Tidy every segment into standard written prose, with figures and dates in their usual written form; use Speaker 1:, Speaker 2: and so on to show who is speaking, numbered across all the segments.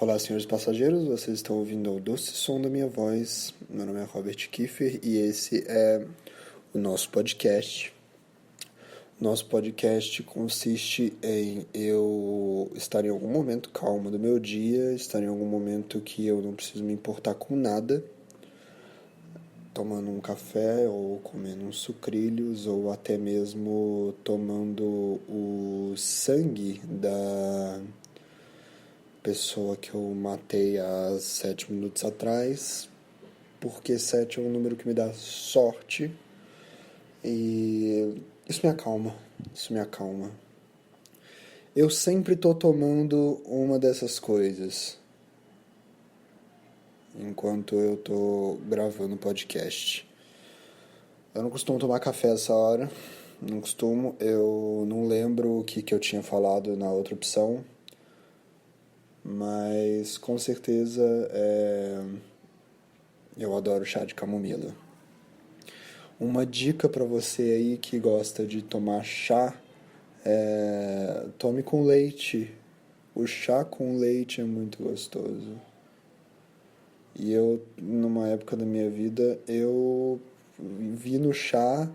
Speaker 1: Olá, senhores passageiros, vocês estão ouvindo o doce som da minha voz. Meu nome é Robert Kiefer e esse é o nosso podcast. Nosso podcast consiste em eu estar em algum momento calmo do meu dia, estar em algum momento que eu não preciso me importar com nada, tomando um café ou comendo uns sucrilhos ou até mesmo tomando o sangue da pessoa que eu matei há 7 minutos atrás, porque 7 é um número que me dá sorte e isso me acalma, isso me acalma. Eu sempre tô tomando uma dessas coisas enquanto eu tô gravando o podcast. Eu não costumo tomar café essa hora, não costumo, eu não lembro o que eu tinha falado na outra opção, mas com certeza eu adoro chá de camomila. Uma dica para você aí que gosta de tomar chá, tome com leite. O chá com leite é muito gostoso. E eu, numa época da minha vida, eu vi no chá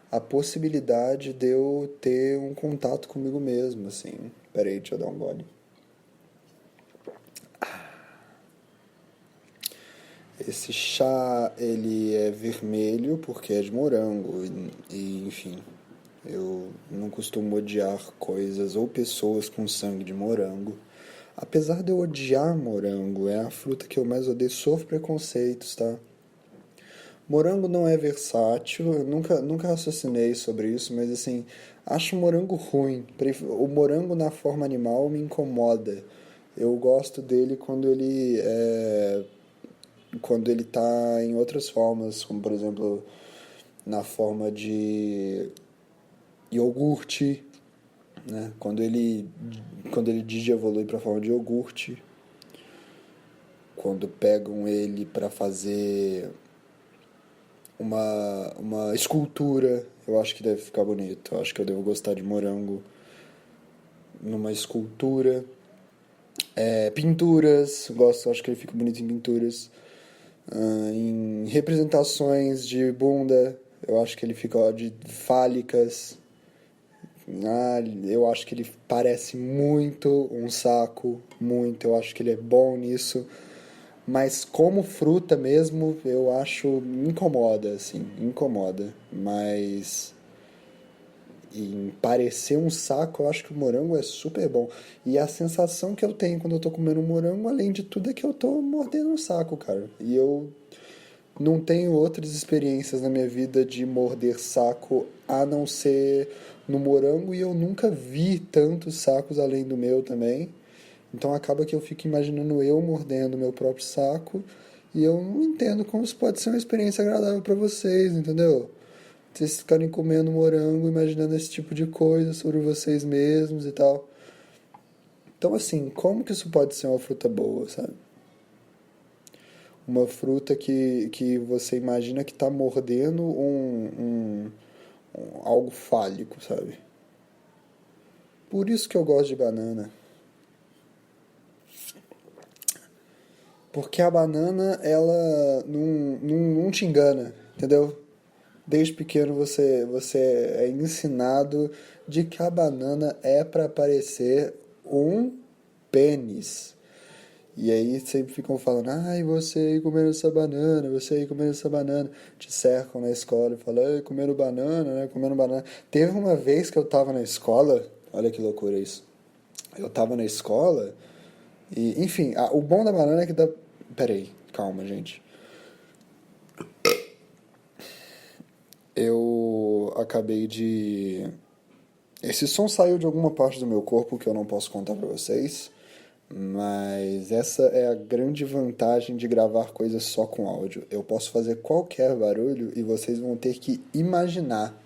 Speaker 1: a possibilidade de eu ter um contato comigo mesmo, assim. Peraí, deixa eu dar um gole. Esse chá, ele é vermelho porque é de morango enfim, eu não costumo odiar coisas ou pessoas com sangue de morango. Apesar de eu odiar morango, é a fruta que eu mais odeio, sofro preconceitos, tá? Morango não é versátil, eu nunca raciocinei sobre isso, mas assim, acho o morango ruim. O morango na forma animal me incomoda. Eu gosto dele quando ele tá em outras formas, como por exemplo na forma de iogurte, né? Quando ele digievolui para a forma de iogurte, quando pegam ele para fazer uma escultura, eu acho que deve ficar bonito. Eu acho que eu devo gostar de morango numa escultura. Pinturas, gosto, acho que ele fica bonito em pinturas. Em representações de bunda, eu acho que ele fica de fálicas. Eu acho que ele parece muito um saco, muito. Eu acho que ele é bom nisso. Mas como fruta mesmo, eu acho incomoda, assim, incomoda. Mas em parecer um saco, eu acho que o morango é super bom. E a sensação que eu tenho quando eu tô comendo um morango, além de tudo, é que eu tô mordendo um saco, cara. E eu não tenho outras experiências na minha vida de morder saco a não ser no morango, e eu nunca vi tantos sacos além do meu também. Então acaba que eu fico imaginando eu mordendo meu próprio saco e eu não entendo como isso pode ser uma experiência agradável para vocês, entendeu? Vocês ficarem comendo morango, imaginando esse tipo de coisa sobre vocês mesmos e tal. Então assim, como que isso pode ser uma fruta boa, sabe? Uma fruta que você imagina que tá mordendo algo fálico, sabe? Por isso que eu gosto de banana. Porque a banana, ela não te engana, entendeu? Desde pequeno você é ensinado de que a banana é para parecer um pênis. E aí sempre ficam falando, ai, você aí comendo essa banana, você aí comendo essa banana. Te cercam na escola e falam, ai, comendo banana, né, comendo banana. Teve uma vez que eu tava na escola, olha que loucura isso. Eu tava na escola e, enfim, o bom da banana é que dá... Peraí, calma, gente. Eu acabei de... Esse som saiu de alguma parte do meu corpo que eu não posso contar pra vocês. Mas essa é a grande vantagem de gravar coisas só com áudio. Eu posso fazer qualquer barulho e vocês vão ter que imaginar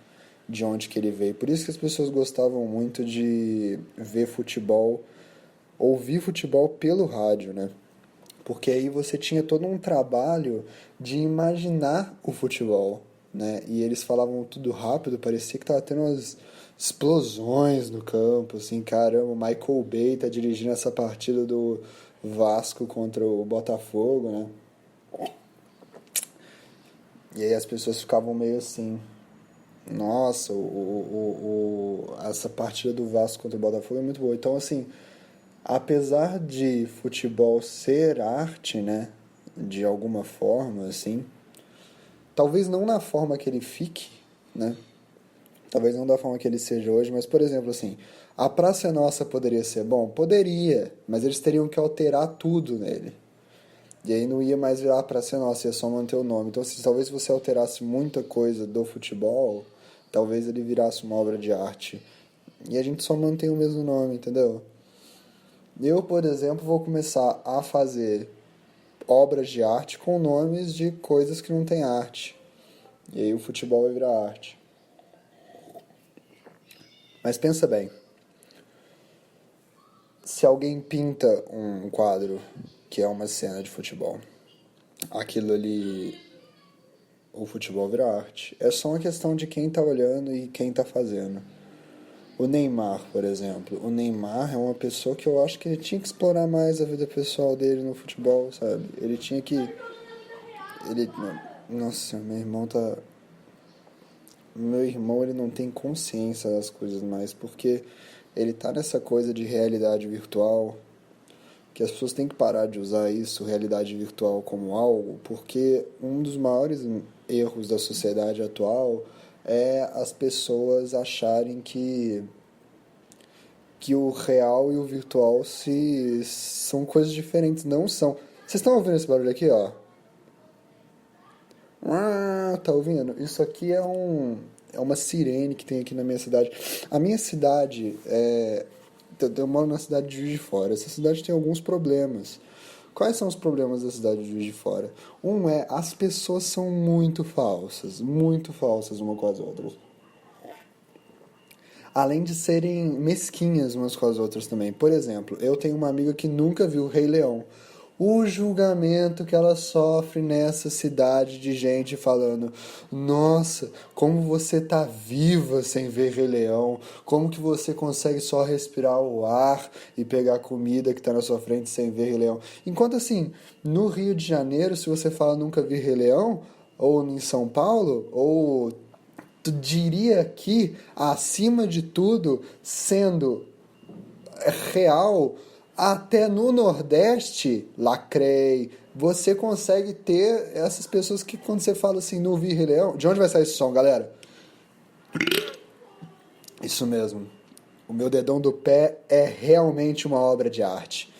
Speaker 1: de onde que ele veio. Por isso que as pessoas gostavam muito de ver futebol, ouvir futebol pelo rádio, né? Porque aí você tinha todo um trabalho de imaginar o futebol, né? E eles falavam tudo rápido, parecia que tava tendo umas explosões no campo, assim, caramba, o Michael Bay tá dirigindo essa partida Vasco contra o Botafogo, né? E aí as pessoas ficavam meio assim, nossa, essa partida do Vasco contra o Botafogo é muito boa. Então, assim, apesar de futebol ser arte, né, de alguma forma, assim, talvez não na forma que ele fique, né, talvez não da forma que ele seja hoje, mas, por exemplo, assim, a Praça é Nossa poderia ser bom? Poderia, mas eles teriam que alterar tudo nele. E aí não ia mais virar Praça é Nossa, ia só manter o nome. Então, assim, talvez você alterasse muita coisa do futebol, talvez ele virasse uma obra de arte. E a gente só mantém o mesmo nome, entendeu? Eu, por exemplo, vou começar a fazer obras de arte com nomes de coisas que não tem arte. E aí o futebol vai virar arte. Mas pensa bem, se alguém pinta um quadro que é uma cena de futebol, aquilo ali, o futebol vira arte. É só uma questão de quem tá olhando e quem tá fazendo. O Neymar, por exemplo. O Neymar é uma pessoa que eu acho que ele tinha que explorar mais a vida pessoal dele no futebol, sabe? Ele tinha que... Ele... Nossa, meu irmão tá... Meu irmão, ele não tem consciência das coisas mais, porque ele tá nessa coisa de realidade virtual, que as pessoas têm que parar de usar isso, realidade virtual, como algo, porque um dos maiores erros da sociedade atual é as pessoas acharem que o real e o virtual são coisas diferentes. Não são. Vocês estão ouvindo esse barulho aqui, ó? Tá ouvindo? Isso aqui é uma sirene que tem aqui na minha cidade. A minha cidade é... Eu moro na cidade de Juiz de Fora. Essa cidade tem alguns problemas. Quais são os problemas da cidade de Juiz de Fora? Um é, as pessoas são muito falsas uma com as outras. Além de serem mesquinhas umas com as outras também. Por exemplo, eu tenho uma amiga que nunca viu o Rei Leão. O julgamento que ela sofre nessa cidade de gente falando: nossa, como você tá viva sem ver Rei Leão, como que você consegue só respirar o ar e pegar a comida que tá na sua frente sem ver Rei Leão. Enquanto assim, no Rio de Janeiro, se você fala nunca vi Rei Leão, ou em São Paulo, ou tu diria que, acima de tudo, sendo real, até no Nordeste, lacrei, você consegue ter essas pessoas que, quando você fala assim, não vi Rei Leão, de onde vai sair esse som, galera? Isso mesmo. O meu dedão do pé é realmente uma obra de arte.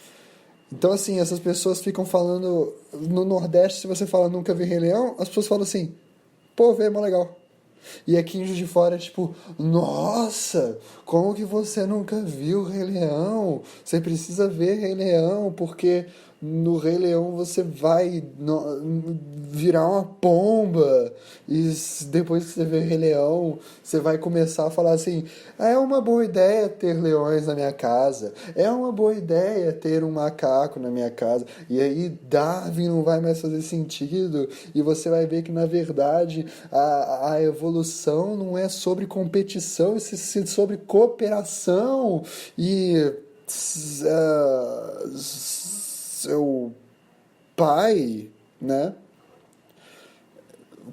Speaker 1: Então, assim, essas pessoas ficam falando... No Nordeste, se você fala nunca vi Rei Leão, as pessoas falam assim, pô, vê, é mó legal. E aqui em Juiz de Fora é tipo, nossa, como que você nunca viu Rei Leão? Você precisa ver Rei Leão, porque no Rei Leão você vai virar uma pomba. E depois que você ver Rei Leão, você vai começar a falar assim: é uma boa ideia ter leões na minha casa, é uma boa ideia ter um macaco na minha casa. E aí Darwin não vai mais fazer sentido, e você vai ver que na verdade a evolução não é sobre competição, é sobre cooperação. E seu pai, né?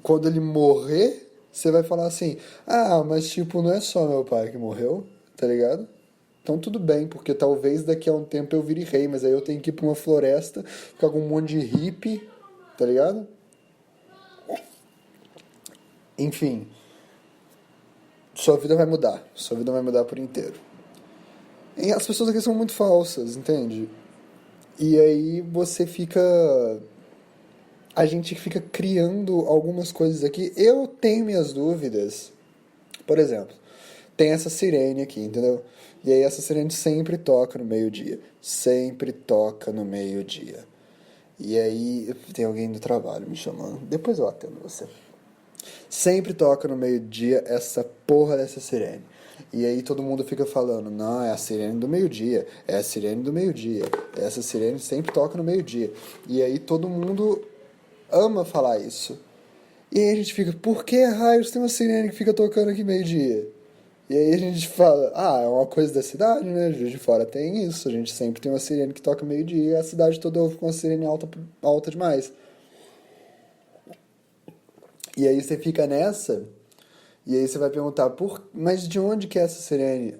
Speaker 1: Quando ele morrer, você vai falar assim: ah, mas tipo, não é só meu pai que morreu, tá ligado? Então tudo bem, porque talvez daqui a um tempo eu vire rei, mas aí eu tenho que ir pra uma floresta, ficar com um monte de hippie, tá ligado? Enfim, sua vida vai mudar por inteiro. E as pessoas aqui são muito falsas, entende? E aí você fica... A gente fica criando algumas coisas aqui. Eu tenho minhas dúvidas. Por exemplo, tem essa sirene aqui, entendeu? E aí essa sirene sempre toca no meio-dia. Sempre toca no meio-dia. E aí tem alguém do trabalho me chamando. Depois eu atendo você. Sempre toca no meio-dia essa porra dessa sirene. E aí todo mundo fica falando: não, é a sirene do meio-dia, é a sirene do meio-dia. Essa sirene sempre toca no meio-dia. E aí todo mundo ama falar isso. E aí a gente fica: por que raios tem uma sirene que fica tocando aqui meio-dia? E aí a gente fala, é uma coisa da cidade, né? Juiz de Fora tem isso, a gente sempre tem uma sirene que toca meio-dia e a cidade toda ouve com uma sirene alta, alta demais. E aí você fica nessa, e aí você vai perguntar, mas de onde que é essa sirene?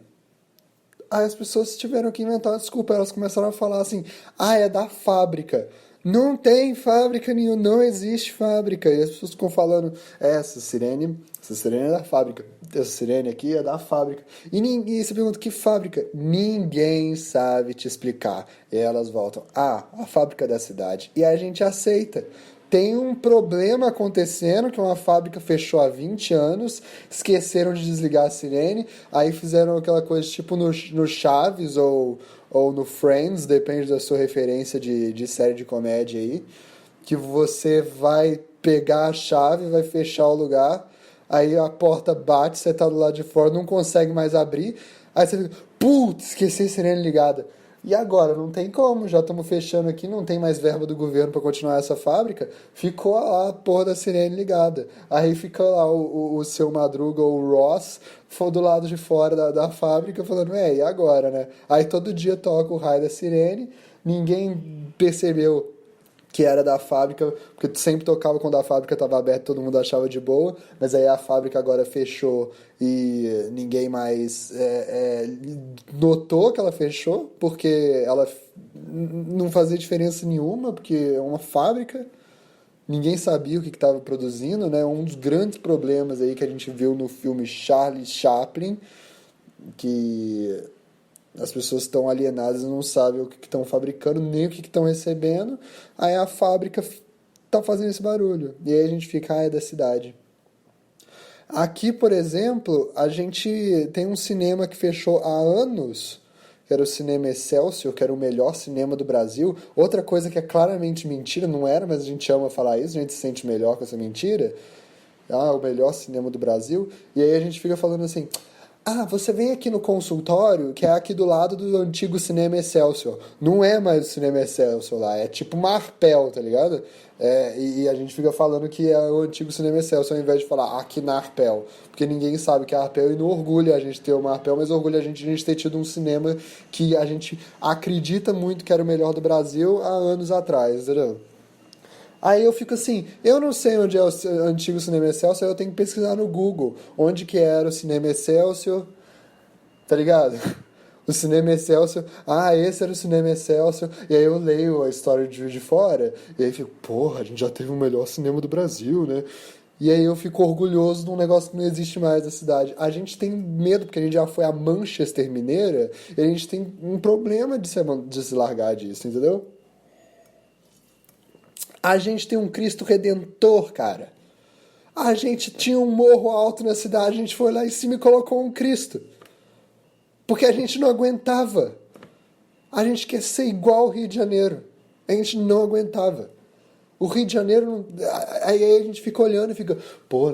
Speaker 1: Aí as pessoas tiveram que inventar uma desculpa, elas começaram a falar assim, é da fábrica. Não tem fábrica nenhuma, não existe fábrica. E as pessoas ficam falando, essa sirene é da fábrica. Essa sirene aqui é da fábrica. E você pergunta, que fábrica? Ninguém sabe te explicar. E aí elas voltam, a fábrica da cidade. E a gente aceita. Tem um problema acontecendo, que uma fábrica fechou há 20 anos, esqueceram de desligar a sirene, aí fizeram aquela coisa tipo no Chaves ou no Friends, depende da sua referência de série de comédia aí, que você vai pegar a chave, vai fechar o lugar, aí a porta bate, você tá do lado de fora, não consegue mais abrir, aí você fica, putz, esqueci a sirene ligada. E agora? Não tem como, já estamos fechando aqui, não tem mais verba do governo para continuar essa fábrica. Ficou lá a porra da sirene ligada. Aí fica lá o seu Madruga ou o Ross for do lado de fora da fábrica falando, e agora, né? Aí todo dia toca o raio da sirene, ninguém percebeu que era da fábrica, porque sempre tocava quando a fábrica estava aberta, todo mundo achava de boa, mas aí a fábrica agora fechou e ninguém mais notou que ela fechou, porque ela não fazia diferença nenhuma, porque é uma fábrica, ninguém sabia o que estava produzindo, né? Um dos grandes problemas aí que a gente viu no filme Charlie Chaplin, que as pessoas estão alienadas e não sabem o que estão fabricando, nem o que estão recebendo. Aí a fábrica tá fazendo esse barulho. E aí a gente fica, é da cidade. Aqui, por exemplo, a gente tem um cinema que fechou há anos, que era o Cinema Excelsior, que era o melhor cinema do Brasil. Outra coisa que é claramente mentira, não era, mas a gente ama falar isso, a gente se sente melhor com essa mentira. O melhor cinema do Brasil. E aí a gente fica falando assim, você vem aqui no consultório, que é aqui do lado do antigo Cinema Excelsior. Não é mais o Cinema Excelsior lá, é tipo Marpel, tá ligado? E a gente fica falando que é o antigo Cinema Excelsior, ao invés de falar aqui na Arpel. Porque ninguém sabe que é Arpel e não orgulha a gente ter uma Arpel, mas orgulha a gente ter tido um cinema que a gente acredita muito que era o melhor do Brasil há anos atrás, entendeu? Aí eu fico assim, eu não sei onde é o antigo Cinema Excelsior, eu tenho que pesquisar no Google onde que era o Cinema Excelsior, tá ligado? O Cinema Excelsior, esse era o Cinema Excelsior, e aí eu leio a história de Juiz de Fora, e aí fico, porra, a gente já teve o melhor cinema do Brasil, né? E aí eu fico orgulhoso de um negócio que não existe mais na cidade. A gente tem medo, porque a gente já foi a Manchester Mineira, e a gente tem um problema de se largar disso, entendeu? A gente tem um Cristo Redentor, cara. A gente tinha um morro alto na cidade, a gente foi lá em cima e colocou um Cristo. Porque a gente não aguentava. A gente quer ser igual ao Rio de Janeiro. A gente não aguentava. O Rio de Janeiro. Aí a gente fica olhando e fica,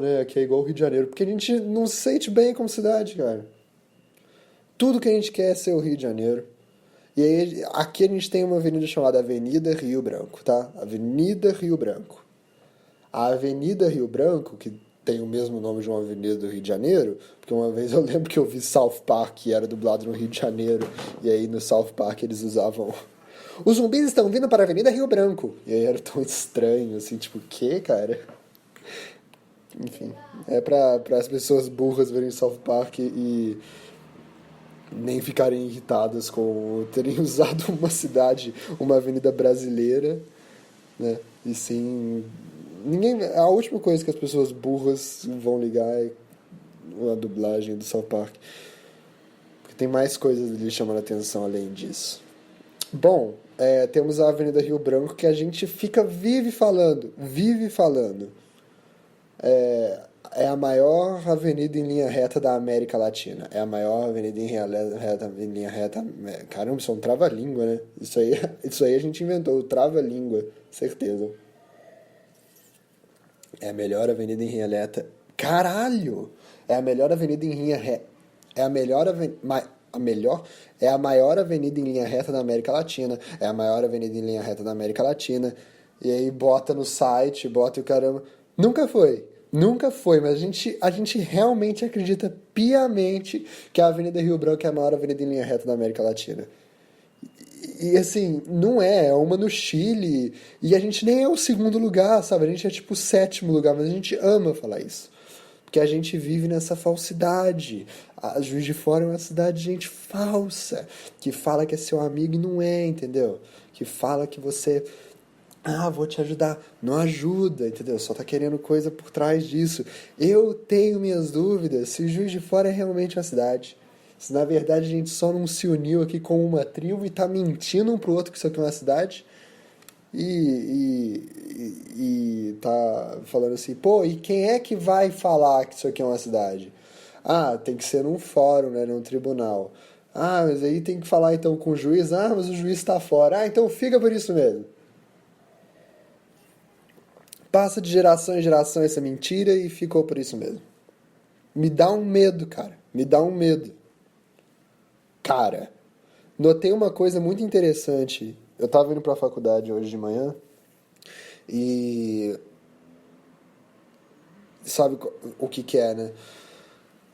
Speaker 1: né, aqui é igual ao Rio de Janeiro. Porque a gente não se sente bem como cidade, cara. Tudo que a gente quer é ser o Rio de Janeiro. E aí, aqui a gente tem uma avenida chamada Avenida Rio Branco, tá? Avenida Rio Branco. A Avenida Rio Branco, que tem o mesmo nome de uma avenida do Rio de Janeiro, porque uma vez eu lembro que eu vi South Park, que era dublado no Rio de Janeiro, e aí no South Park eles usavam... Os zumbis estão vindo para a Avenida Rio Branco. E aí era tão estranho, assim, tipo, o quê, cara? Enfim, é para as pessoas burras verem South Park e nem ficarem irritadas com terem usado uma cidade, uma avenida brasileira, né? E sim, a última coisa que as pessoas burras vão ligar é uma dublagem do South Park. Porque tem mais coisas ali chamando a atenção além disso. Bom, temos a Avenida Rio Branco que a gente vive falando. É a maior avenida em linha reta da América Latina. É a maior avenida em linha reta. Caramba, isso é um trava-língua, né? Isso aí a gente inventou, o trava-língua, certeza. É a melhor avenida em linha reta. Caralho! É a melhor avenida em linha reta. É a melhor avenida. É a maior avenida em linha reta da América Latina. É a maior avenida em linha reta da América Latina. E aí bota no site, bota e o caramba. Nunca foi. Nunca foi, mas a gente realmente acredita piamente que a Avenida Rio Branco é a maior avenida em linha reta da América Latina. E assim, não é, é uma no Chile, e a gente nem é o segundo lugar, sabe? A gente é tipo o sétimo lugar, mas a gente ama falar isso. Porque a gente vive nessa falsidade. A Juiz de Fora é uma cidade de gente falsa, que fala que é seu amigo e não é, entendeu? Que fala que você, vou te ajudar. Não ajuda, entendeu? Só tá querendo coisa por trás disso. Eu tenho minhas dúvidas se Juiz de Fora é realmente uma cidade. Se na verdade a gente só não se uniu aqui com uma tribo e tá mentindo um pro outro que isso aqui é uma cidade e tá falando assim, pô, e quem é que vai falar que isso aqui é uma cidade? Ah, tem que ser num fórum, né, num tribunal. Ah, mas aí tem que falar então com o juiz. Ah, mas o juiz está fora. Ah, então fica por isso mesmo. Passa de geração em geração essa mentira e ficou por isso mesmo. Me dá um medo, cara. Me dá um medo. Cara, notei uma coisa muito interessante. Eu tava indo pra faculdade hoje de manhã e sabe o que que é, né?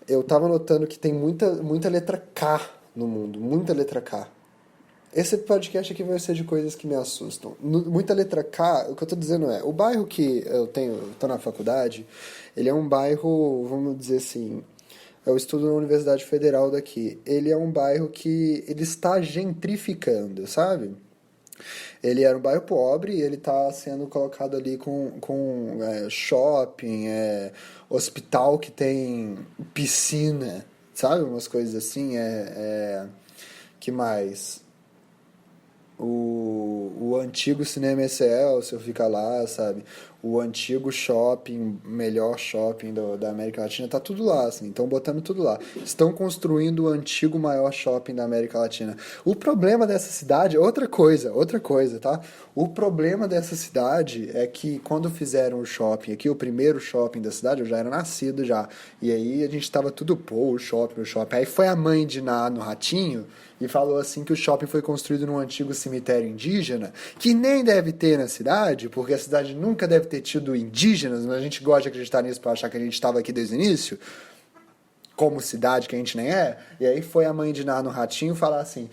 Speaker 1: Eu tava notando que tem muita letra K no mundo, muita letra K. Esse podcast aqui vai ser de coisas que me assustam. Muita letra K, o que eu tô dizendo é, o bairro que eu tô na faculdade, ele é um bairro, vamos dizer assim, eu estudo na Universidade Federal daqui. Ele é um bairro que ele está gentrificando, sabe? Ele era um bairro pobre e ele está sendo colocado ali com shopping, hospital que tem piscina, sabe? Umas coisas assim. Que mais? O antigo Cinema Excelsior fica lá, sabe? O antigo shopping, melhor shopping da América Latina, tá tudo lá, assim. Estão botando tudo lá. Estão construindo o antigo maior shopping da América Latina. O problema dessa cidade, outra coisa, tá? O problema dessa cidade é que quando fizeram o shopping aqui, o primeiro shopping da cidade, eu já era nascido já. E aí a gente tava tudo, pô, o shopping, o shopping. Aí foi a mãe de Ná no Ratinho e falou assim que o shopping foi construído num antigo cemitério indígena, que nem deve ter na cidade, porque a cidade nunca deve ter tido indígenas, mas a gente gosta de acreditar nisso para achar que a gente estava aqui desde o início, como cidade que a gente nem é. E aí foi a mãe de Ná no Ratinho falar assim,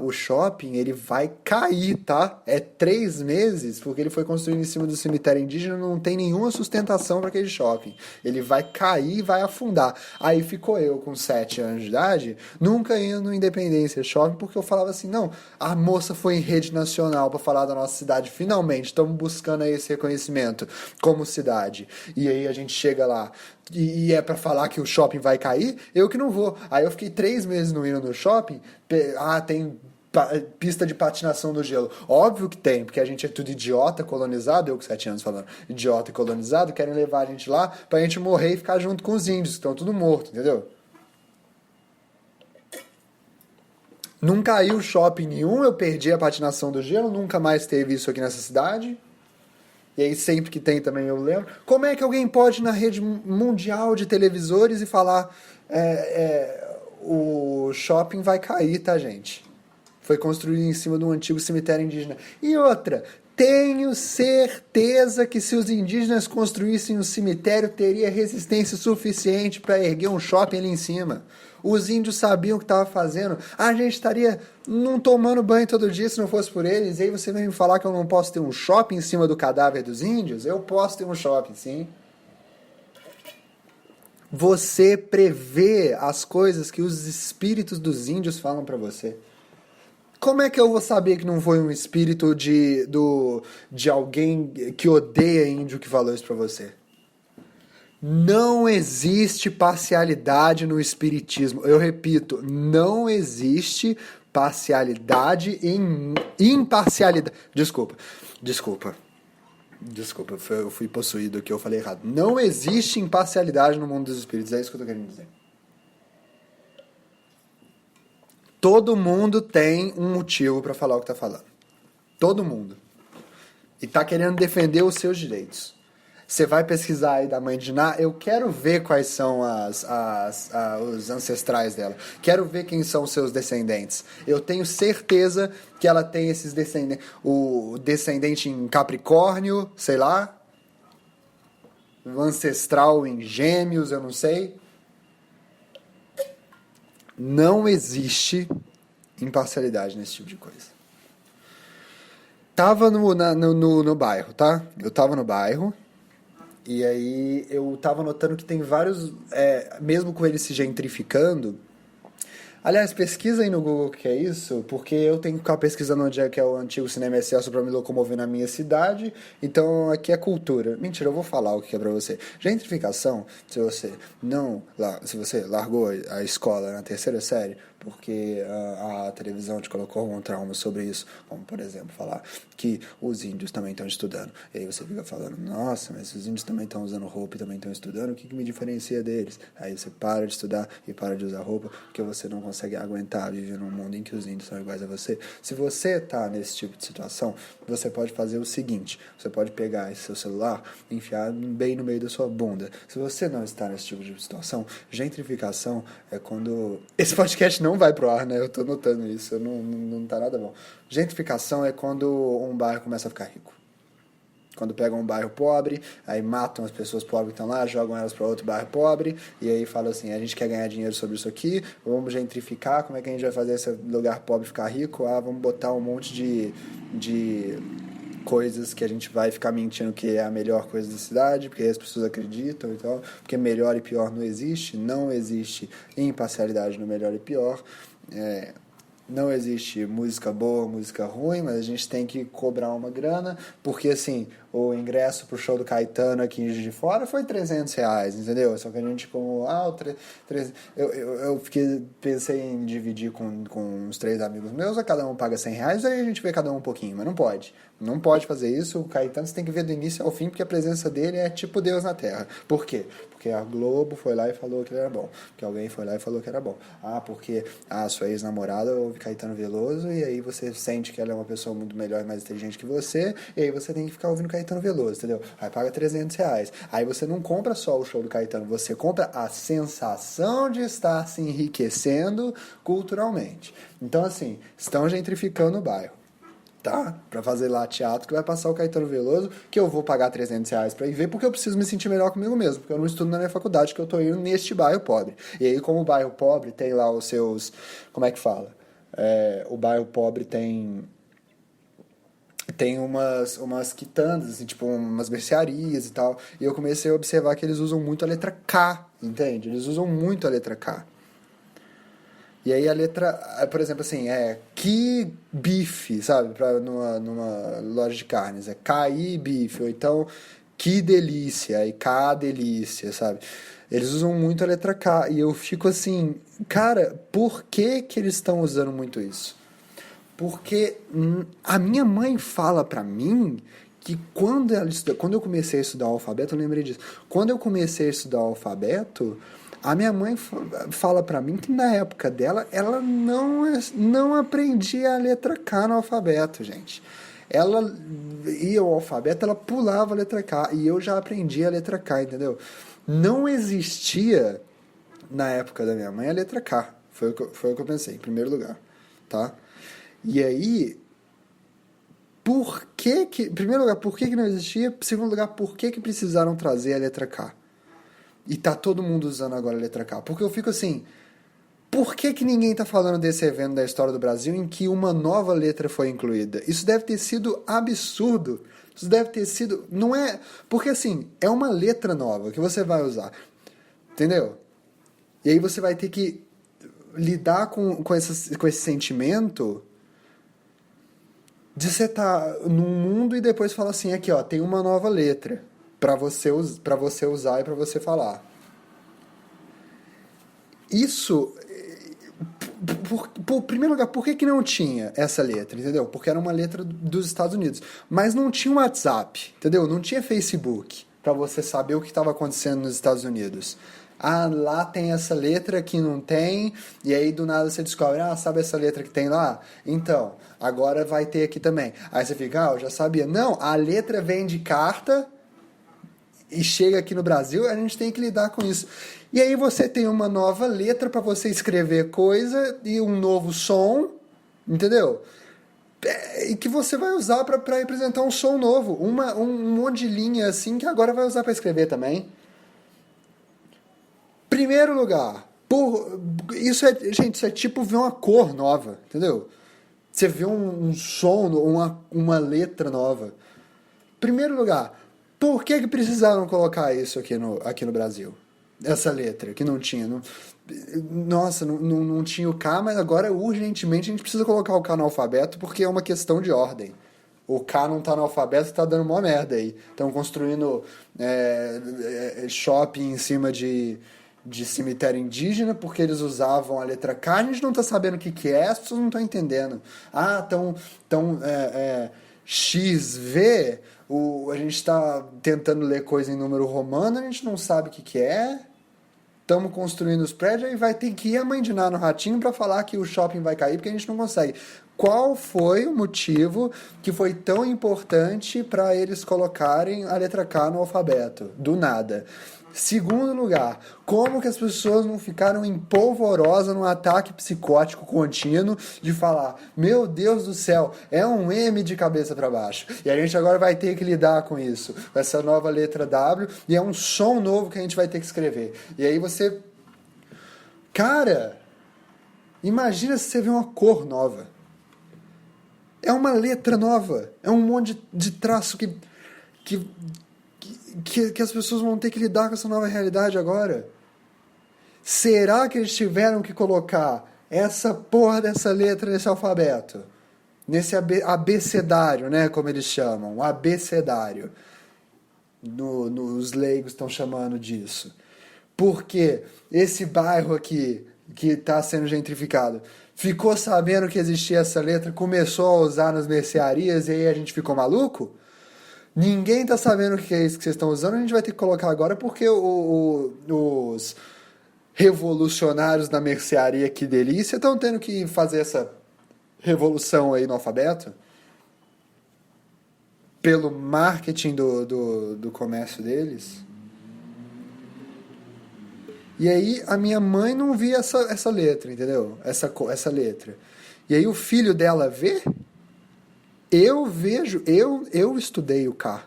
Speaker 1: o shopping ele vai cair, tá? É 3 meses, porque ele foi construído em cima do cemitério indígena, não tem nenhuma sustentação para aquele shopping. Ele vai cair e vai afundar. Aí ficou eu com 7 anos de idade, nunca indo no Independência Shopping, porque eu falava assim, não, a moça foi em rede nacional para falar da nossa cidade, finalmente, estamos buscando aí esse reconhecimento como cidade. E aí a gente chega lá, e é pra falar que o shopping vai cair, eu que não vou. Aí eu fiquei 3 meses não indo no shopping, tem pista de patinação do gelo. Óbvio que tem, porque a gente é tudo idiota, colonizado, eu com 7 anos falando, idiota e colonizado, querem levar a gente lá pra gente morrer e ficar junto com os índios, que estão tudo morto, entendeu? Não caiu shopping nenhum, eu perdi a patinação do gelo, nunca mais teve isso aqui nessa cidade. E aí sempre que tem também eu lembro. Como é que alguém pode ir na rede mundial de televisores e falar o shopping vai cair, tá, gente? Foi construído em cima de um antigo cemitério indígena. E outra, tenho certeza que se os indígenas construíssem um cemitério, teria resistência suficiente para erguer um shopping ali em cima. Os índios sabiam o que estava fazendo. A gente estaria não tomando banho todo dia se não fosse por eles. E aí você vem me falar que eu não posso ter um shopping em cima do cadáver dos índios? Eu posso ter um shopping, sim. Você prevê as coisas que os espíritos dos índios falam para você. Como é que eu vou saber que não foi um espírito de alguém que odeia índio que falou isso pra você? Não existe parcialidade no espiritismo. Eu repito, não existe parcialidade em imparcialidade. Desculpa. Eu fui possuído aqui, eu falei errado. Não existe imparcialidade no mundo dos espíritos, é isso que eu tô querendo dizer. Todo mundo tem um motivo para falar o que tá falando. Todo mundo. E tá querendo defender os seus direitos. Você vai pesquisar aí da mãe de Ná, eu quero ver quais são os ancestrais dela. Quero ver quem são os seus descendentes. Eu tenho certeza que ela tem esses descendentes. O descendente em Capricórnio, sei lá. ancestral em Gêmeos, eu não sei. Não existe imparcialidade nesse tipo de coisa. Tava no bairro, tá? Eu tava no bairro, e aí eu tava notando que tem vários, mesmo com ele se gentrificando. Aliás, pesquisa aí no Google o que é isso, porque eu tenho que ficar pesquisando onde é que é o antigo Cinema Excelsior para me locomover na minha cidade, então aqui é cultura. Mentira, eu vou falar o que é para você. Gentrificação, se você largou a escola na terceira série, porque a televisão te colocou um trauma sobre isso, como por exemplo, falar que os índios também estão estudando. E aí você fica falando, nossa, mas os índios também estão usando roupa e também estão estudando, o que me diferencia deles? Aí você para de estudar e para de usar roupa, porque você não consegue aguentar viver num mundo em que os índios são iguais a você. Se você está nesse tipo de situação, você pode fazer o seguinte, você pode pegar esse seu celular e enfiar bem no meio da sua bunda. Se você não está nesse tipo de situação, gentrificação é quando... Esse podcast não vai pro ar, né? Eu tô notando isso, não tá nada bom. Gentrificação é quando um bairro começa a ficar rico. Quando pegam um bairro pobre, aí matam as pessoas pobres que estão lá, jogam elas para outro bairro pobre, e aí falam assim, a gente quer ganhar dinheiro sobre isso aqui, vamos gentrificar, como é que a gente vai fazer esse lugar pobre ficar rico? Ah, vamos botar um monte de coisas que a gente vai ficar mentindo que é a melhor coisa da cidade, porque as pessoas acreditam e tal, porque melhor e pior não existe imparcialidade no melhor e pior, não existe música boa, música ruim, mas a gente tem que cobrar uma grana, porque assim, o ingresso pro show do Caetano aqui em Juiz de Fora foi R$300, entendeu? Só que a gente como, eu pensei em dividir com uns 3 amigos meus, cada um paga R$100, aí a gente vê cada um pouquinho, mas não pode. Não pode fazer isso, o Caetano você tem que ver do início ao fim, porque a presença dele é tipo Deus na Terra. Por quê? Porque a Globo foi lá e falou que ele era bom. Porque alguém foi lá e falou que era bom. Porque a sua ex-namorada ouve Caetano Veloso, e aí você sente que ela é uma pessoa muito melhor e mais inteligente que você, e aí você tem que ficar ouvindo Caetano Veloso, entendeu? Aí paga R$300. Aí você não compra só o show do Caetano, você compra a sensação de estar se enriquecendo culturalmente. Então, assim, estão gentrificando o bairro. Tá? Pra fazer lá teatro que vai passar o Caetano Veloso, que eu vou pagar R$300 pra ir ver, porque eu preciso me sentir melhor comigo mesmo, porque eu não estudo na minha faculdade, que eu tô indo neste bairro pobre. E aí, como o bairro pobre tem lá os seus... Como é que fala? O bairro pobre tem umas quitandas, assim, tipo umas mercearias e tal, e eu comecei a observar que eles usam muito a letra K, entende? Eles usam muito a letra K. E aí a letra, por exemplo, assim, que bife, sabe? Numa loja de carnes. É KI bife, ou então que delícia, e K delícia, sabe? Eles usam muito a letra K. E eu fico assim, cara, por que eles estão usando muito isso? Porque a minha mãe fala pra mim que quando eu comecei a estudar o alfabeto, eu lembrei disso. Quando eu comecei a estudar o alfabeto, a minha mãe fala pra mim que na época dela, ela não aprendia a letra K no alfabeto, gente. Ela ia ao alfabeto, ela pulava a letra K, e eu já aprendi a letra K, entendeu? Não existia, na época da minha mãe, a letra K. Foi o que eu pensei, em primeiro lugar, tá? E aí, em primeiro lugar, por que não existia? Em segundo lugar, por que precisaram trazer a letra K? E tá todo mundo usando agora a letra K. Porque eu fico assim, por que ninguém tá falando desse evento da história do Brasil em que uma nova letra foi incluída? Isso deve ter sido absurdo. Isso deve ter sido... Não é... Porque assim, é uma letra nova que você vai usar. Entendeu? E aí você vai ter que lidar com esse sentimento de você estar num mundo e depois falar assim, aqui ó, tem uma nova letra para você usar e para você falar. Isso, por primeiro lugar, por que não tinha essa letra, entendeu? Porque era uma letra dos Estados Unidos. Mas não tinha WhatsApp, entendeu? Não tinha Facebook para você saber o que estava acontecendo nos Estados Unidos. Lá tem essa letra, aqui não tem, e aí do nada você descobre, sabe essa letra que tem lá? Então, agora vai ter aqui também. Aí você fica, eu já sabia. Não, a letra vem de carta e chega aqui no Brasil, a gente tem que lidar com isso. E aí você tem uma nova letra para você escrever coisa e um novo som, entendeu? e que você vai usar para representar um som novo. Um monte de linha assim que agora vai usar para escrever também. Primeiro lugar, gente, isso é tipo ver uma cor nova, entendeu? Você vê um som, uma letra nova. Primeiro lugar, por que precisaram colocar isso aqui no Brasil? Essa letra, que não tinha. Nossa, não tinha o K, mas agora urgentemente a gente precisa colocar o K no alfabeto porque é uma questão de ordem. O K não tá no alfabeto, tá dando mó merda aí. Estão construindo shopping em cima de cemitério indígena porque eles usavam a letra K. A gente não tá sabendo o que é, as pessoas não estão entendendo. Ah, XV, a gente está tentando ler coisa em número romano, a gente não sabe o que é. Estamos construindo os prédios e vai ter que ir a mãe de Ná no ratinho para falar que o shopping vai cair porque a gente não consegue. Qual foi o motivo que foi tão importante para eles colocarem a letra K no alfabeto? Do nada. Segundo lugar, como que as pessoas não ficaram em polvorosa num ataque psicótico contínuo de falar, meu Deus do céu, é um M de cabeça para baixo. E a gente agora vai ter que lidar com isso, com essa nova letra W, e é um som novo que a gente vai ter que escrever. E aí você... Cara, imagina se você vê uma cor nova. É uma letra nova. É um monte de traço que as pessoas vão ter que lidar com essa nova realidade agora. Será que eles tiveram que colocar essa porra dessa letra nesse alfabeto? Nesse abecedário, né? Como eles chamam. Um abecedário. Os leigos estão chamando disso. Porque esse bairro aqui, que está sendo gentrificado, ficou sabendo que existia essa letra, começou a usar nas mercearias e aí a gente ficou maluco? Ninguém tá sabendo o que é isso que vocês estão usando, a gente vai ter que colocar agora porque os revolucionários da mercearia, que delícia, estão tendo que fazer essa revolução aí no alfabeto pelo marketing do comércio deles. E aí a minha mãe não via essa letra, entendeu? Essa letra. E aí o filho dela vê. Eu vejo, eu estudei o K.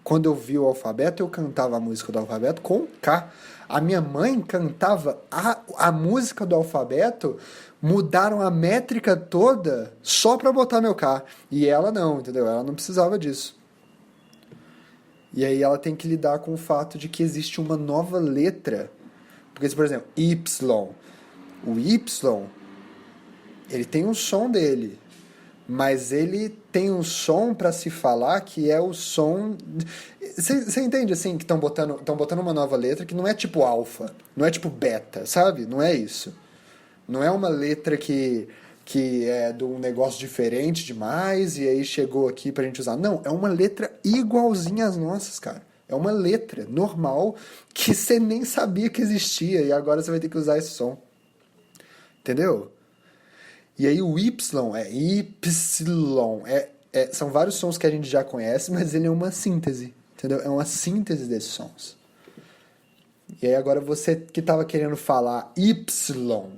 Speaker 1: Quando eu vi o alfabeto, eu cantava a música do alfabeto com K. A minha mãe cantava a música do alfabeto, mudaram a métrica toda só pra botar meu K. E ela não, entendeu? Ela não precisava disso. E aí ela tem que lidar com o fato de que existe uma nova letra. Porque, por exemplo, Y. O Y, ele tem um som dele. Mas ele tem um som para se falar que é o som... Você entende, assim, que estão botando uma nova letra que não é tipo alfa, não é tipo beta, sabe? Não é isso. Não é uma letra que é de um negócio diferente demais e aí chegou aqui pra gente usar. Não, é uma letra igualzinha às nossas, cara. É uma letra normal que você nem sabia que existia e agora você vai ter que usar esse som. Entendeu? E aí o Y é Y. São vários sons que a gente já conhece, mas ele é uma síntese. Entendeu? É uma síntese desses sons. E aí agora você que estava querendo falar Y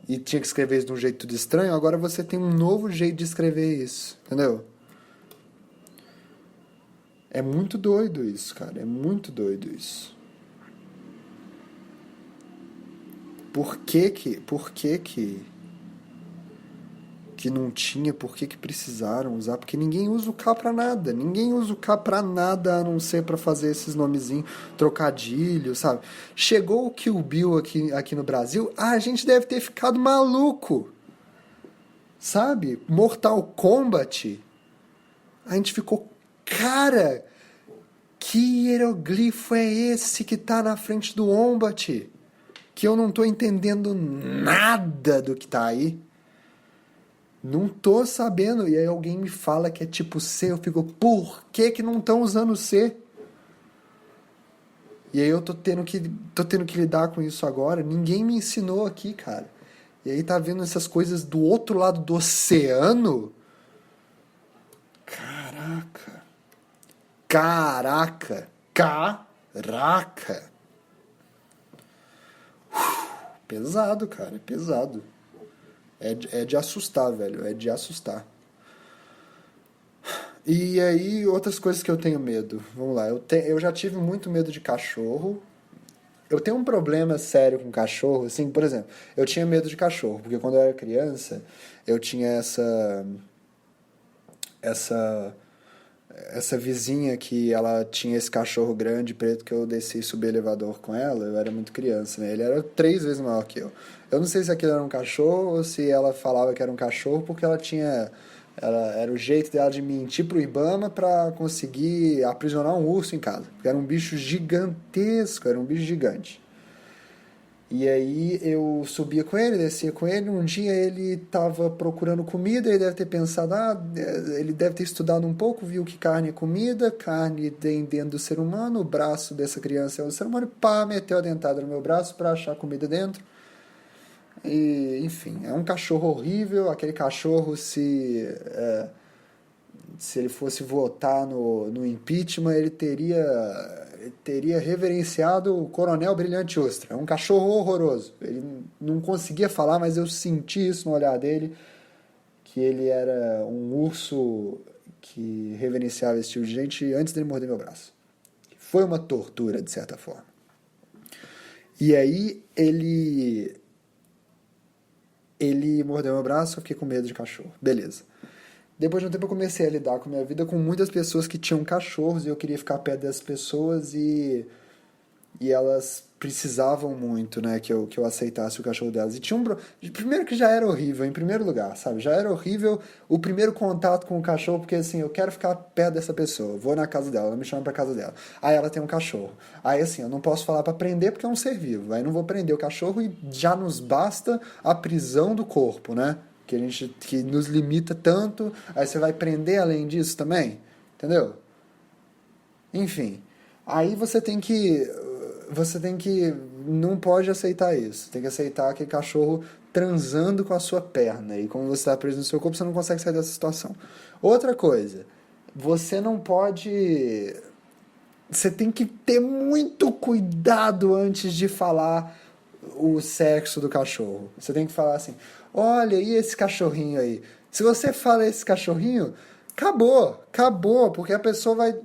Speaker 1: e tinha que escrever isso de um jeito tudo estranho, agora você tem um novo jeito de escrever isso. Entendeu? É muito doido isso, cara. É muito doido isso. Por que não tinha, por que precisaram usar? Porque ninguém usa o K pra nada. Ninguém usa o K pra nada a não ser pra fazer esses nomezinhos, trocadilhos, sabe? Chegou o Kill Bill aqui no Brasil, a gente deve ter ficado maluco. Sabe? Mortal Kombat. A gente ficou, cara, que hieroglifo é esse que tá na frente do Wombat? Que eu não tô entendendo nada do que tá aí. Não tô sabendo. E aí alguém me fala que é tipo C. Eu fico, por que não estão usando o C? E aí eu tô tendo que lidar com isso agora. Ninguém me ensinou aqui, cara. E aí tá vendo essas coisas do outro lado do oceano? Caraca. Pesado, cara. É pesado. É de assustar, velho. É de assustar. E aí, outras coisas que eu tenho medo. Vamos lá, eu já tive muito medo de cachorro. Eu tenho um problema sério com cachorro, assim, por exemplo, eu tinha medo de cachorro, porque quando eu era criança, eu tinha essa essa vizinha que ela tinha esse cachorro grande preto que eu desci e subi elevador com ela, eu era muito criança, né? Ele era 3 vezes maior que eu. Eu não sei se aquilo era um cachorro ou se ela falava que era um cachorro porque ela tinha. Ela, era o jeito dela de mentir pro Ibama pra conseguir aprisionar um urso em casa. Porque era um bicho gigantesco, era um bicho gigante. E aí eu subia com ele, descia com ele. Um dia ele estava procurando comida, ele deve ter pensado, ele deve ter estudado um pouco, viu que carne é comida, carne tem dentro do ser humano, o braço dessa criança é o ser humano, pá, meteu a dentada no meu braço para achar comida dentro. E, enfim, é um cachorro horrível, aquele cachorro se ele fosse votar no impeachment, ele teria reverenciado o Coronel Brilhante Ustra. É um cachorro horroroso. Ele não conseguia falar, mas eu senti isso no olhar dele, que ele era um urso que reverenciava esse tipo de gente antes dele morder meu braço. Foi uma tortura, de certa forma. E aí ele mordeu meu braço, eu fiquei com medo de cachorro. Beleza. Depois de um tempo eu comecei a lidar com a minha vida com muitas pessoas que tinham cachorros e eu queria ficar perto dessas pessoas e elas precisavam muito, né, que eu aceitasse o cachorro delas. E tinha primeiro que já era horrível, em primeiro lugar, sabe? Já era horrível o primeiro contato com o cachorro, porque assim, eu quero ficar perto dessa pessoa, vou na casa dela, ela me chama pra casa dela. Aí ela tem um cachorro. Aí assim, eu não posso falar pra prender porque é um ser vivo. Aí não vou prender o cachorro e já nos basta a prisão do corpo, né? Que nos limita tanto, aí você vai prender além disso também, entendeu? Enfim, aí você tem que não pode aceitar isso. Tem que aceitar aquele cachorro transando com a sua perna e como você está preso no seu corpo, você não consegue sair dessa situação. Outra coisa, você não pode você tem que ter muito cuidado antes de falar o sexo do cachorro. Você tem que falar assim: olha, e esse cachorrinho aí? Se você fala esse cachorrinho, acabou, acabou, porque a pessoa vai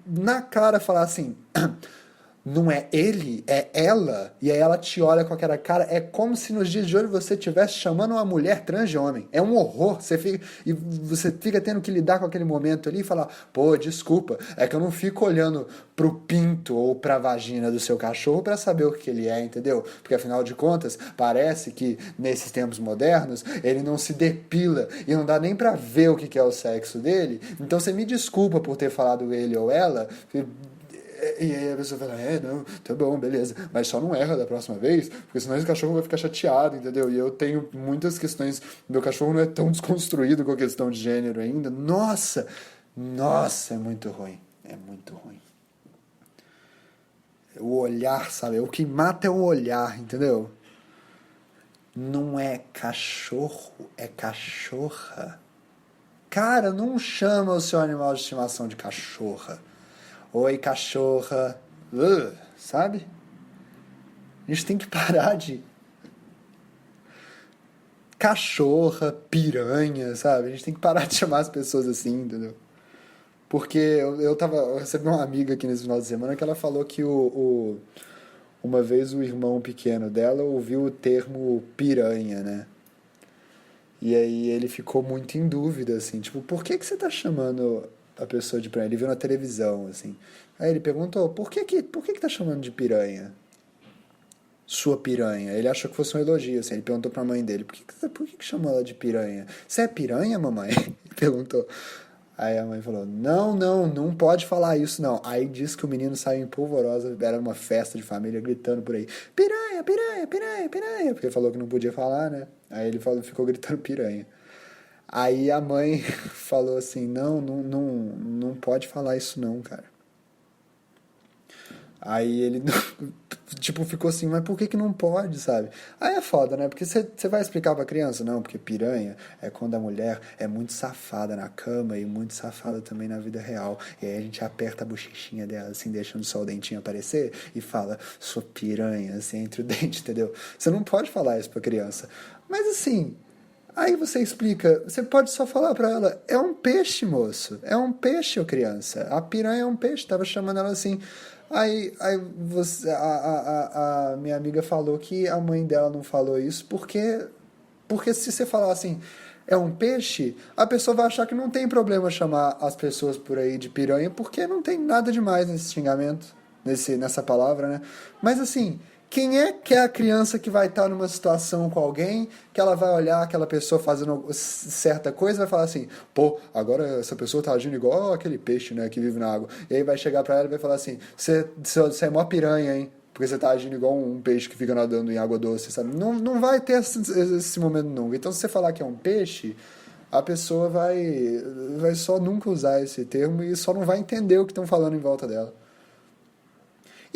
Speaker 1: na cara falar assim: não é ele, é ela. E aí ela te olha com aquela cara. É como se nos dias de hoje você estivesse chamando uma mulher trans de homem. É um horror. Você fica tendo que lidar com aquele momento ali e falar: pô, desculpa, é que eu não fico olhando pro pinto ou pra vagina do seu cachorro para saber o que ele é, entendeu? Porque afinal de contas, parece que nesses tempos modernos ele não se depila e não dá nem pra ver o que é o sexo dele. Então você me desculpa por ter falado ele ou ela. E aí a pessoa fala, não, tá bom, beleza, mas só não erra da próxima vez, porque senão esse cachorro vai ficar chateado, entendeu? E eu tenho muitas questões, meu cachorro não é tão desconstruído com a questão de gênero ainda. Nossa, é muito ruim, é muito ruim. O olhar, sabe? O que mata é o olhar, entendeu? Não é cachorro, é cachorra. Cara, não chama o seu animal de estimação de cachorra. Oi, cachorra. Sabe? A gente tem que parar de cachorra, piranha, sabe? A gente tem que parar de chamar as pessoas assim, entendeu? Porque eu recebi uma amiga aqui nesse final de semana que ela falou que uma vez o irmão pequeno dela ouviu o termo piranha, né? E aí ele ficou muito em dúvida, assim, tipo, por que você tá chamando a pessoa de piranha? Ele viu na televisão, assim. Aí ele perguntou, por que tá chamando de piranha? Sua piranha. Ele achou que fosse um elogio, assim. Ele perguntou pra mãe dele, por que chamou ela de piranha? Você é piranha, mamãe? Ele perguntou. Aí a mãe falou, não pode falar isso, não. Aí disse que o menino saiu em polvorosa, era uma festa de família, gritando por aí, piranha, piranha, piranha, piranha, porque falou que não podia falar, né? Aí ele ficou gritando piranha. Aí a mãe falou assim, não pode falar isso não, cara. Aí ele, tipo, ficou assim, mas por que não pode, sabe? Aí é foda, né? Porque você vai explicar pra criança? Não, porque piranha é quando a mulher é muito safada na cama e muito safada também na vida real. E aí a gente aperta a bochechinha dela, assim, deixando só o dentinho aparecer e fala, sua piranha, assim, entre o dente, entendeu? Você não pode falar isso pra criança. Mas assim, Aí você explica, você pode só falar pra ela, é um peixe, moço, é um peixe, ô criança, a piranha é um peixe, tava chamando ela assim. Aí a minha amiga falou que a mãe dela não falou isso porque se você falar assim, é um peixe, a pessoa vai achar que não tem problema chamar as pessoas por aí de piranha, porque não tem nada demais nesse xingamento, nessa palavra, né? Mas assim, quem é que é a criança que vai estar numa situação com alguém, que ela vai olhar aquela pessoa fazendo certa coisa e vai falar assim, pô, agora essa pessoa tá agindo igual aquele peixe, né, que vive na água. E aí vai chegar pra ela e vai falar assim, você é mó piranha, hein? Porque você tá agindo igual um peixe que fica nadando em água doce, sabe? Não vai ter esse momento nunca. Então, se você falar que é um peixe, a pessoa vai só nunca usar esse termo e só não vai entender o que estão falando em volta dela.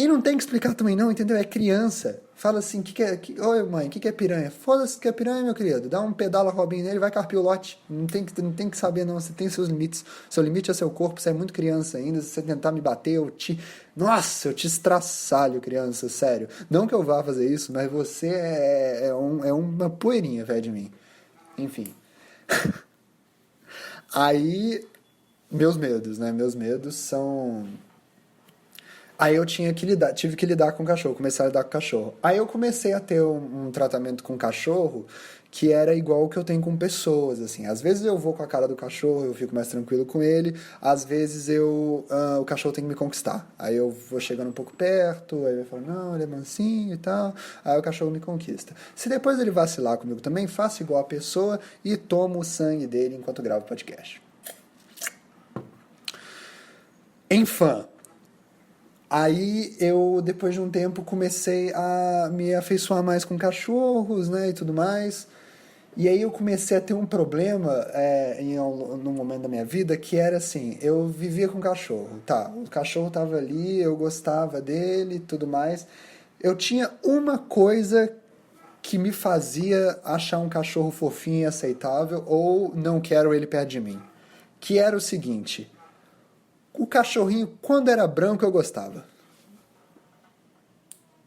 Speaker 1: E não tem que explicar também não, entendeu? É criança. Fala assim, oi mãe, o que é piranha? Foda-se que é piranha, meu querido. Dá um pedala Robin nele, vai carpir o lote. Não tem que saber não, você tem seus limites. Seu limite é seu corpo, você é muito criança ainda. Se você tentar me bater, Nossa, eu te estraçalho, criança, sério. Não que eu vá fazer isso, mas você é uma poeirinha, velho, de mim. Enfim. Aí, meus medos, né? Meus medos são... Aí eu tive que lidar com o cachorro, comecei a lidar com o cachorro. Aí eu comecei a ter um tratamento com o cachorro que era igual o que eu tenho com pessoas, assim. Às vezes eu vou com a cara do cachorro, eu fico mais tranquilo com ele. Às vezes o cachorro tem que me conquistar. Aí eu vou chegando um pouco perto, aí ele fala, não, ele é mansinho e tal. Aí o cachorro me conquista. Se depois ele vacilar comigo também, faço igual a pessoa e tomo o sangue dele enquanto gravo o podcast. Enfim. Aí eu, depois de um tempo, comecei a me afeiçoar mais com cachorros, né, e tudo mais. E aí eu comecei a ter um problema num momento da minha vida que era assim, eu vivia com cachorro, tá, o cachorro tava ali, eu gostava dele e tudo mais. Eu tinha uma coisa que me fazia achar um cachorro fofinho e aceitável ou não quero ele perto de mim. Que era o seguinte... O cachorrinho, quando era branco, eu gostava.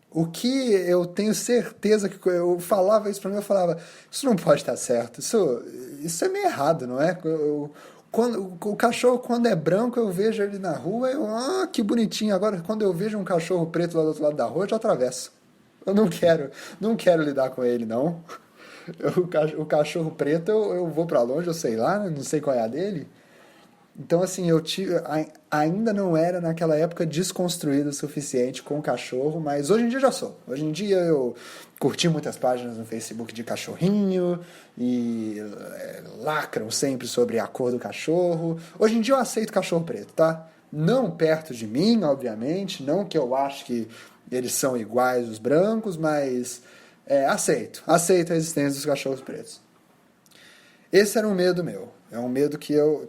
Speaker 1: O que eu tenho certeza que eu falava isso pra mim, eu falava, isso não pode estar certo, isso é meio errado, não é? O cachorro, quando é branco, eu vejo ele na rua, que bonitinho. Agora, quando eu vejo um cachorro preto lá do outro lado da rua, eu já atravesso. Eu não quero lidar com ele, não. O cachorro preto, eu vou pra longe, eu sei lá, não sei qual é a dele. Então, assim, ainda não era naquela época desconstruído o suficiente com o cachorro, mas hoje em dia já sou. Hoje em dia eu curti muitas páginas no Facebook de cachorrinho e lacram sempre sobre a cor do cachorro. Hoje em dia eu aceito cachorro preto, tá? Não perto de mim, obviamente, não que eu acho que eles são iguais os brancos, mas aceito a existência dos cachorros pretos. Esse era um medo meu. É um medo que eu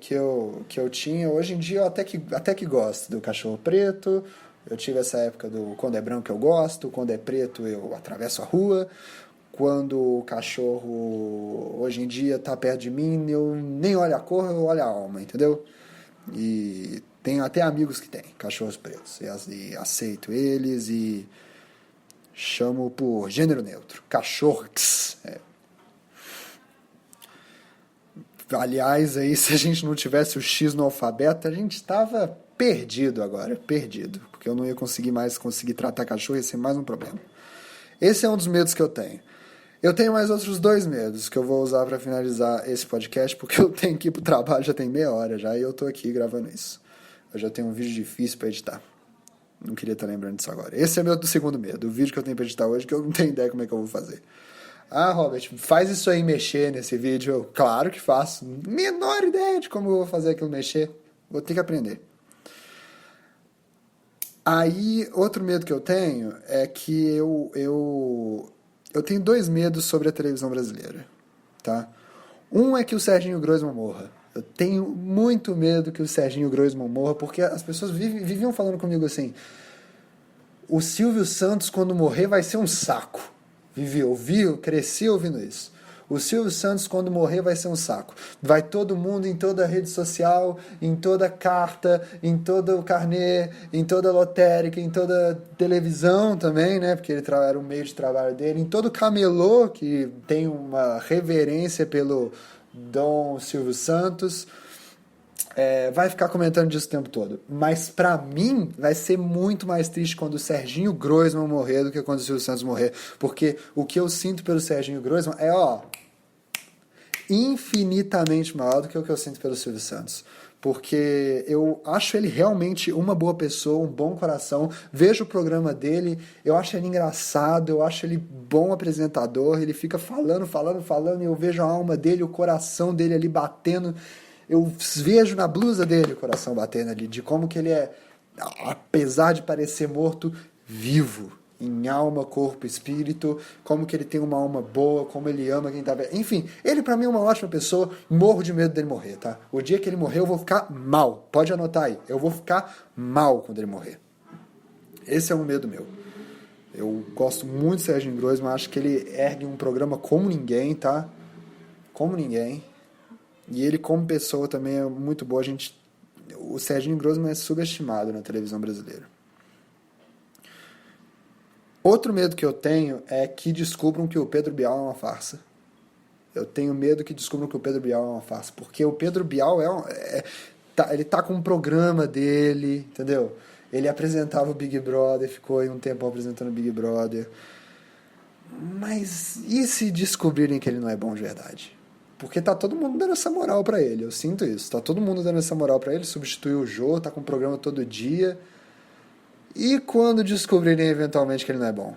Speaker 1: tinha. Hoje em dia eu até que gosto do cachorro preto. Eu tive essa época do quando é branco eu gosto, quando é preto eu atravesso a rua. Quando o cachorro hoje em dia tá perto de mim, eu nem olho a cor, eu olho a alma, entendeu? E tenho até amigos que têm cachorros pretos. E aceito eles e chamo por gênero neutro. Cachorros. Aliás, aí, se a gente não tivesse o X no alfabeto, a gente estava perdido agora, perdido. Porque eu não ia conseguir tratar cachorro, ia ser mais um problema. Esse é um dos medos que eu tenho. Eu tenho mais outros 2 medos que eu vou usar para finalizar esse podcast, porque eu tenho que ir pro trabalho, já tem meia hora já, e eu tô aqui gravando isso. Eu já tenho um vídeo difícil para editar. Não queria estar lembrando disso agora. Esse é meu segundo medo, o vídeo que eu tenho para editar hoje, que eu não tenho ideia como é que eu vou fazer. Ah, Robert, faz isso aí mexer nesse vídeo. Eu, claro que faço. Menor ideia de como eu vou fazer aquilo mexer. Vou ter que aprender. Aí, outro medo que eu tenho é que eu tenho 2 medos sobre a televisão brasileira, tá? Um é que o Serginho Groisman morra. Eu tenho muito medo que o Serginho Groisman morra, porque as pessoas viviam falando comigo assim, o Silvio Santos, quando morrer, vai ser um saco. Cresci ouvindo isso. O Silvio Santos, quando morrer, vai ser um saco. Vai todo mundo em toda rede social, em toda carta, em todo carnê, em toda lotérica, em toda televisão também, né? Porque ele era o meio de trabalho dele, em todo camelô que tem uma reverência pelo Dom Silvio Santos. Vai ficar comentando disso o tempo todo. Mas pra mim vai ser muito mais triste quando o Serginho Groisman morrer do que quando o Silvio Santos morrer. Porque o que eu sinto pelo Serginho Groisman é, infinitamente maior do que o que eu sinto pelo Silvio Santos. Porque eu acho ele realmente uma boa pessoa, um bom coração. Vejo o programa dele, eu acho ele engraçado, eu acho ele bom apresentador. Ele fica falando, e eu vejo a alma dele, o coração dele ali batendo. Eu vejo na blusa dele o coração batendo ali, de como que ele é, apesar de parecer morto, vivo, em alma, corpo, espírito, como que ele tem uma alma boa, como ele ama quem tá... Enfim, ele pra mim é uma ótima pessoa, morro de medo dele morrer, tá? O dia que ele morrer eu vou ficar mal, pode anotar aí, eu vou ficar mal quando ele morrer. Esse é um medo meu. Eu gosto muito do Serginho Groisman, acho que ele ergue um programa como ninguém, tá? Como ninguém. E ele, como pessoa, também é muito boa. O Serginho Groisman é subestimado na televisão brasileira. Outro medo que eu tenho é que descubram que o Pedro Bial é uma farsa. Eu tenho medo que descubram que o Pedro Bial é uma farsa. Porque o Pedro Bial ele tá com um programa dele, entendeu? Ele apresentava o Big Brother, ficou aí um tempo apresentando o Big Brother. Mas e se descobrirem que ele não é bom de verdade? Porque tá todo mundo dando essa moral pra ele, eu sinto isso. Tá todo mundo dando essa moral pra ele, substituiu o Jô, tá com um programa todo dia. E quando descobrirem eventualmente que ele não é bom?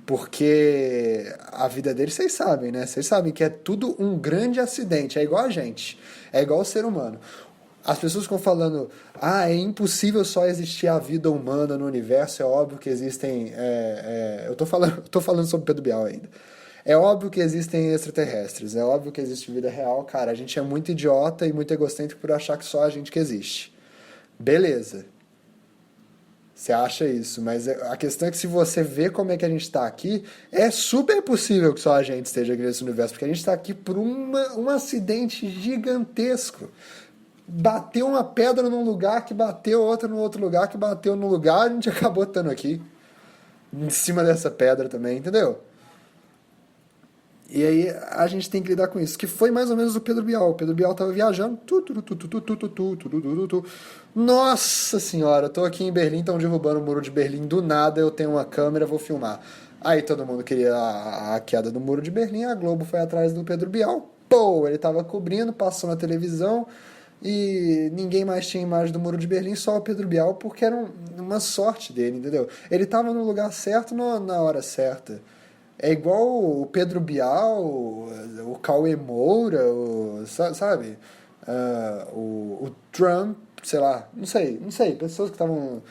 Speaker 1: Porque a vida dele, vocês sabem, né? Vocês sabem que é tudo um grande acidente, é igual a gente, é igual o ser humano. As pessoas ficam falando, é impossível só existir a vida humana no universo, é óbvio que existem... eu tô falando sobre Pedro Bial ainda. É óbvio que existem extraterrestres, é óbvio que existe vida real. Cara, a gente é muito idiota e muito egocêntrico por achar que só a gente que existe. Beleza. Você acha isso, mas a questão é que se você vê como é que a gente está aqui, é super possível que só a gente esteja aqui nesse universo, porque a gente está aqui por um acidente gigantesco. Bateu uma pedra num lugar, que bateu outra no outro lugar, que bateu no lugar, a gente acabou estando aqui. Em cima dessa pedra também, entendeu? E aí a gente tem que lidar com isso. Que foi mais ou menos o Pedro Bial. O Pedro Bial tava viajando. Nossa senhora, eu tô aqui em Berlim, estão derrubando o muro de Berlim. Do nada eu tenho uma câmera, vou filmar. Aí todo mundo queria a queda do muro de Berlim. A Globo foi atrás do Pedro Bial. Pô, ele tava cobrindo, passou na televisão. E ninguém mais tinha imagem do muro de Berlim, só o Pedro Bial, porque era uma sorte dele, entendeu? Ele tava no lugar certo na hora certa. É igual o Pedro Bial, o Cauê Moura, sabe? O Trump, sei lá, não sei, pessoas que estavam...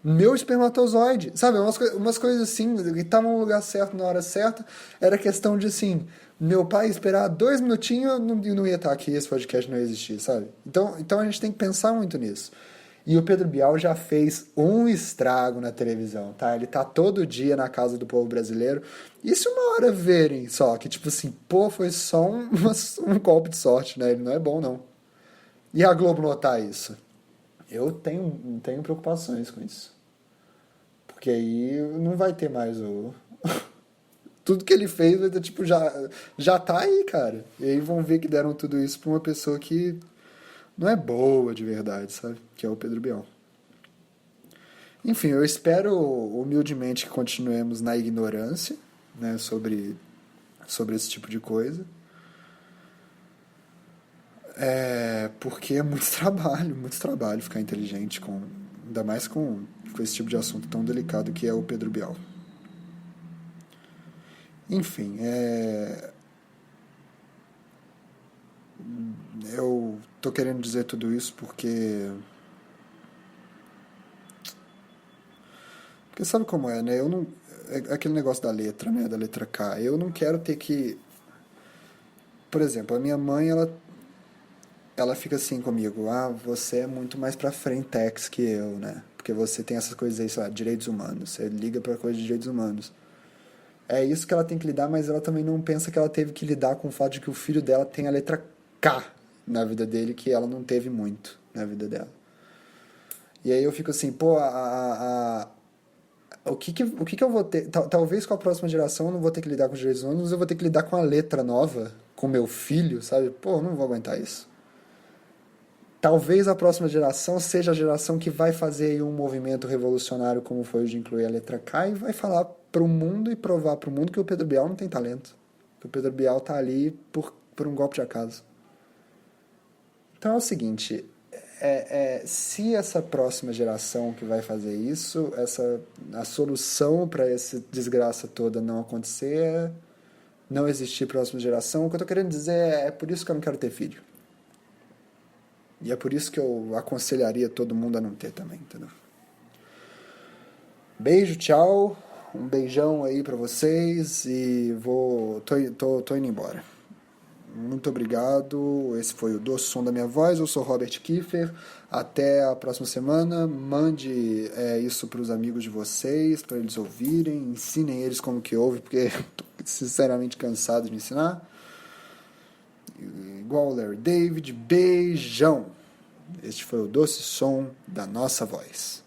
Speaker 1: Meu espermatozoide, sabe? Umas coisas assim, que estavam no lugar certo na hora certa. Era questão de, assim, meu pai esperar 2 minutinhos e não ia estar aqui, esse podcast não ia existir, sabe? Então a gente tem que pensar muito nisso. E o Pedro Bial já fez um estrago na televisão, tá? Ele tá todo dia na casa do povo brasileiro. E se uma hora verem só que, tipo assim, pô, foi só um golpe de sorte, né? Ele não é bom, não. E a Globo notar isso? Eu tenho preocupações com isso. Porque aí não vai ter mais o... Tudo que ele fez, vai ter, tipo, já tá aí, cara. E aí vão ver que deram tudo isso pra uma pessoa que não é boa de verdade, sabe? Que é o Pedro Bial. Enfim, eu espero humildemente que continuemos na ignorância, né, sobre esse tipo de coisa. Porque é muito trabalho ficar inteligente, ainda mais com esse tipo de assunto tão delicado que é o Pedro Bial. Enfim, eu tô querendo dizer tudo isso porque sabe como é, né? Eu não, é aquele negócio da letra, né? Da letra K. Eu não quero ter que... Por exemplo, a minha mãe, ela fica assim comigo: você é muito mais pra frentex que eu, né? Porque você tem essas coisas aí, sei lá, direitos humanos. Você liga pra coisa de direitos humanos. É isso que ela tem que lidar, mas ela também não pensa que ela teve que lidar com o fato de que o filho dela tem a letra K na vida dele, que ela não teve muito na vida dela. E aí eu fico assim, pô, o que que eu vou ter? Talvez com a próxima geração eu não vou ter que lidar com os direitos humanos, mas eu vou ter que lidar com a letra nova, com meu filho, sabe? Pô, eu não vou aguentar isso. Talvez a próxima geração seja a geração que vai fazer aí um movimento revolucionário como foi o de incluir a letra K e vai falar para o mundo e provar para o mundo que o Pedro Bial não tem talento. Que o Pedro Bial tá ali por um golpe de acaso. Então é o seguinte, se essa próxima geração que vai fazer isso, a solução para essa desgraça toda não acontecer é não existir próxima geração. O que eu tô querendo dizer é por isso que eu não quero ter filho. E é por isso que eu aconselharia todo mundo a não ter também, entendeu? Beijo, tchau. Um beijão aí pra vocês e tô indo embora. Muito obrigado. Esse foi o Doce Som da Minha Voz. Eu sou Robert Kiefer. Até a próxima semana. Mande isso para os amigos de vocês, para eles ouvirem. Ensinem eles como que ouve, porque estou sinceramente cansado de ensinar. Igual o Larry David. Beijão. Este foi o Doce Som da Nossa Voz.